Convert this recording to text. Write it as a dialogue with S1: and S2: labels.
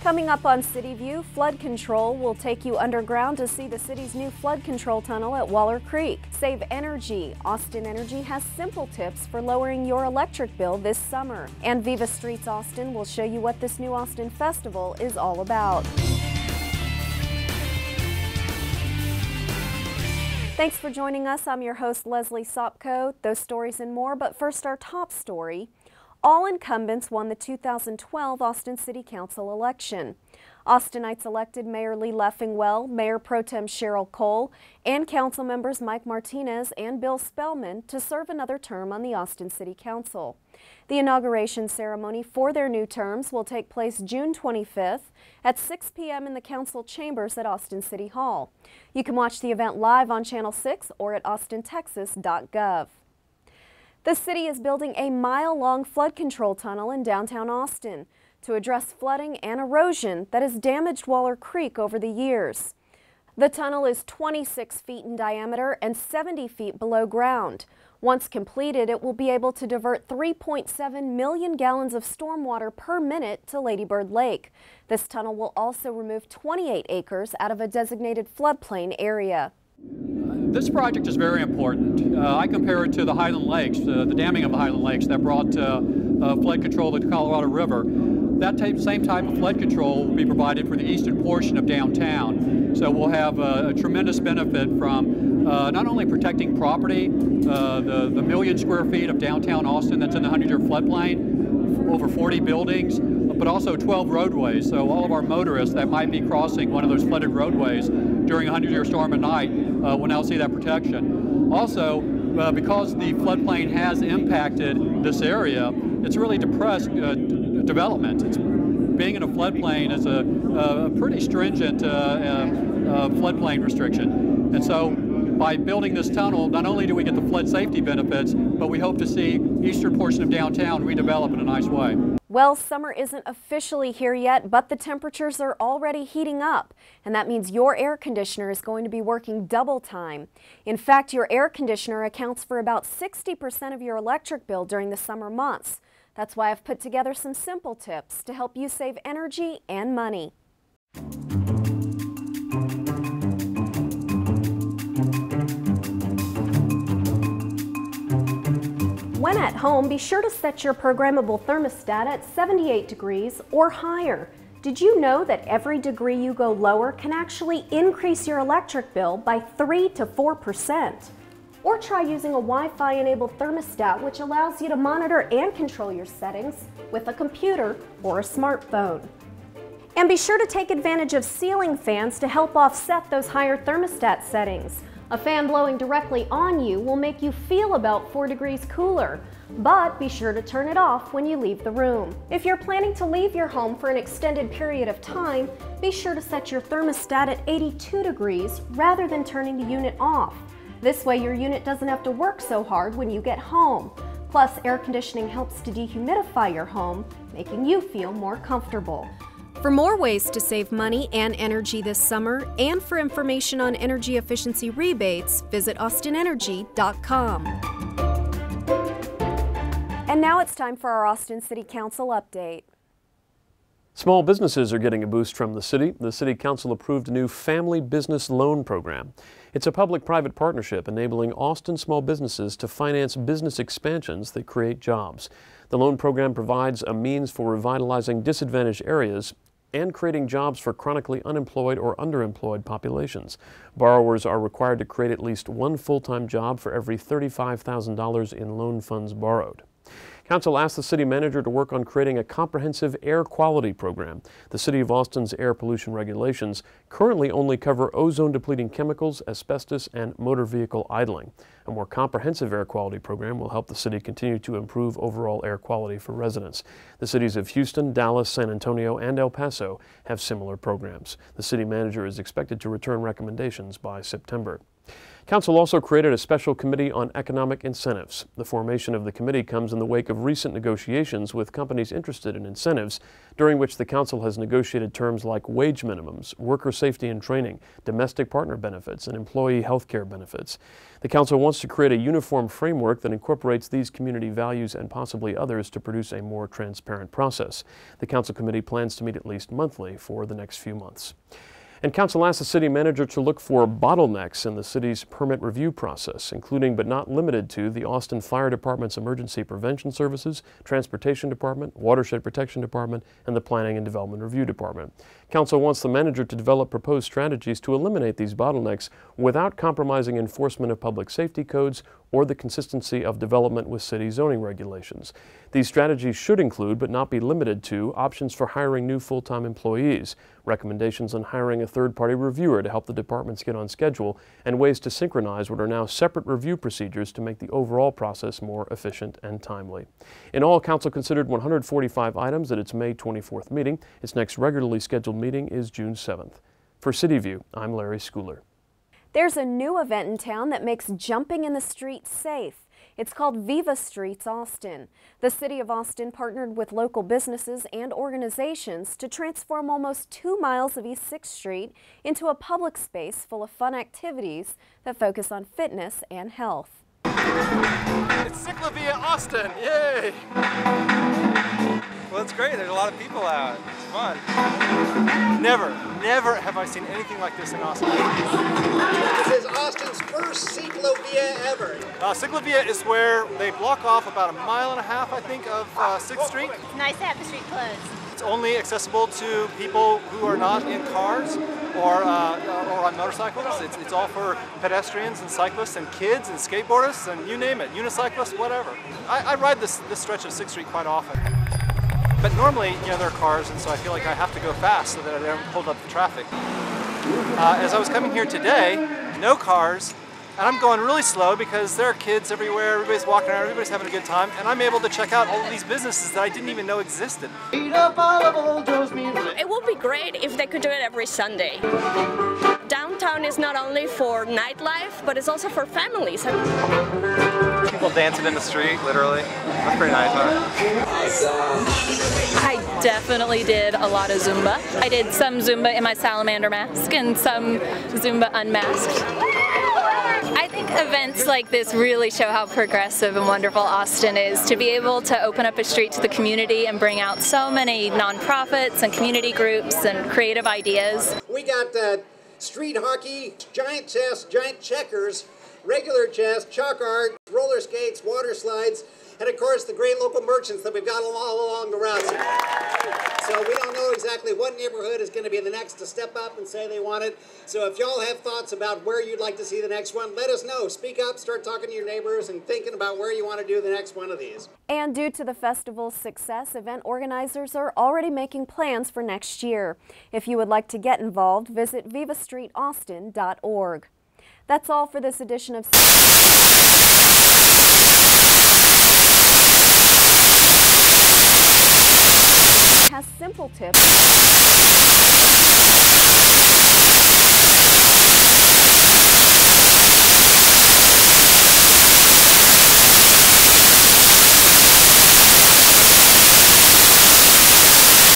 S1: Coming up on CityView, flood control will take you underground to see the city's new flood control tunnel at Waller Creek. Save energy. Austin Energy has simple tips for lowering your electric bill this summer. And Viva Streets Austin will show you what this new Austin Festival is all about. Thanks for joining us. I'm your host, Leslie Sopko. Those stories and more, but first our top story. All incumbents won the 2012 Austin City Council election. Austinites elected Mayor Lee Leffingwell, Mayor Pro Tem Cheryl Cole, and council members Mike Martinez and Bill Spellman to serve another term on the Austin City Council. The inauguration ceremony for their new terms will take place June 25th at 6 p.m. in the council chambers at Austin City Hall. You can watch the event live on Channel 6 or at austintexas.gov. The city is building a mile-long flood control tunnel in downtown Austin to address flooding and erosion that has damaged Waller Creek over the years. The tunnel is 26 feet in diameter and 70 feet below ground. Once completed, it will be able to divert 3.7 million gallons of stormwater per minute to Lady Bird Lake. This tunnel will also remove 28 acres out of a designated floodplain area.
S2: This project is very important. I compare it to the Highland Lakes, the damming of the Highland Lakes that brought flood control to the Colorado River. That same type of flood control will be provided for the eastern portion of downtown. So we'll have a tremendous benefit from not only protecting property, the million square feet of downtown Austin that's in the 100-year floodplain, over 40 buildings, but also 12 roadways. So all of our motorists that might be crossing one of those flooded roadways during a 100-year storm at night will now see that protection. Also, because the floodplain has impacted this area, it's really depressed development. Being in a floodplain is a pretty stringent floodplain restriction. And so by building this tunnel, not only do we get the flood safety benefits, but we hope to see eastern portion of downtown redevelop in a nice way.
S1: Well, summer isn't officially here yet, but the temperatures are already heating up, and that means your air conditioner is going to be working double time. In fact, your air conditioner accounts for about 60% of your electric bill during the summer months. That's why I've put together some simple tips to help you save energy and money. When at home, be sure to set your programmable thermostat at 78 degrees or higher. Did you know that every degree you go lower can actually increase your electric bill by 3 to 4%? Or try using a Wi-Fi enabled thermostat, which allows you to monitor and control your settings with a computer or a smartphone. And be sure to take advantage of ceiling fans to help offset those higher thermostat settings. A fan blowing directly on you will make you feel about 4 degrees cooler, but be sure to turn it off when you leave the room. If you're planning to leave your home for an extended period of time, be sure to set your thermostat at 82 degrees rather than turning the unit off. This way your unit doesn't have to work so hard when you get home. Plus, air conditioning helps to dehumidify your home, making you feel more comfortable. For more ways to save money and energy this summer, and for information on energy efficiency rebates, visit austinenergy.com. And now it's time for our Austin City Council update.
S3: Small businesses are getting a boost from the city. The City Council approved a new family business loan program. It's a public-private partnership enabling Austin small businesses to finance business expansions that create jobs. The loan program provides a means for revitalizing disadvantaged areas and creating jobs for chronically unemployed or underemployed populations. Borrowers are required to create at least one full-time job for every $35,000 in loan funds borrowed. Council asked the city manager to work on creating a comprehensive air quality program. The City of Austin's air pollution regulations currently only cover ozone-depleting chemicals, asbestos, and motor vehicle idling. A more comprehensive air quality program will help the city continue to improve overall air quality for residents. The cities of Houston, Dallas, San Antonio, and El Paso have similar programs. The city manager is expected to return recommendations by September. Council also created a special committee on economic incentives. The formation of the committee comes in the wake of recent negotiations with companies interested in incentives, during which the Council has negotiated terms like wage minimums, worker safety and training, domestic partner benefits, and employee health care benefits. The Council wants to create a uniform framework that incorporates these community values and possibly others to produce a more transparent process. The Council committee plans to meet at least monthly for the next few months. And Council asked the City Manager to look for bottlenecks in the city's permit review process, including but not limited to the Austin Fire Department's Emergency Prevention Services, Transportation Department, Watershed Protection Department, and the Planning and Development Review Department. Council wants the Manager to develop proposed strategies to eliminate these bottlenecks without compromising enforcement of public safety codes or the consistency of development with city zoning regulations. These strategies should include, but not be limited to, options for hiring new full-time employees, recommendations on hiring a third-party reviewer to help the departments get on schedule, and ways to synchronize what are now separate review procedures to make the overall process more efficient and timely. In all, Council considered 145 items at its May 24th meeting. Its next regularly scheduled meeting is June 7th. For CityView, I'm Larry Schooler.
S1: There's a new event in town that makes jumping in the streets safe. It's called Viva Streets Austin. The City of Austin partnered with local businesses and organizations to transform almost 2 miles of East 6th Street into a public space full of fun activities that focus on fitness and health.
S4: It's CityView Austin! Yay! Well, it's great. There's a lot of people out. It's fun. Never have I seen anything like this in Austin.
S5: This is Austin's first CityView ever.
S4: CityView is where they block off about 1.5 miles, I think, of 6th Street.
S6: It's nice to have the street closed.
S4: It's only accessible to people who are not in cars or on motorcycles. It's all for pedestrians and cyclists and kids and skateboardists and you name it, unicyclists, whatever. I ride this stretch of 6th Street quite often. But normally, there are cars, and so I feel like I have to go fast so that I don't hold up the traffic. As I was coming here today, no cars, and I'm going really slow because there are kids everywhere, everybody's walking around, everybody's having a good time, and I'm able to check out all of these businesses that I didn't even know existed.
S7: It would be great if they could do it every Sunday. Downtown is not only for nightlife, but it's also for families.
S4: People dancing in the street, literally. That's pretty nice, huh?
S8: I definitely did a lot of Zumba. I did some Zumba in my salamander mask and some Zumba unmasked. I think events like this really show how progressive and wonderful Austin is, to be able to open up a street to the community and bring out so many nonprofits and community groups and creative ideas.
S5: We got street hockey, giant chess, giant checkers, regular chess, chalk art, roller skates, water slides, and of course the great local merchants that we've got all along the route. So we don't know exactly what neighborhood is going to be the next to step up and say they want it. So if y'all have thoughts about where you'd like to see the next one, let us know. Speak up, start talking to your neighbors and thinking about where you want to do the next one of these.
S1: And due to the festival's success, event organizers are already making plans for next year. If you would like to get involved, visit vivastreetaustin.org. That's all for this edition of has simple tips.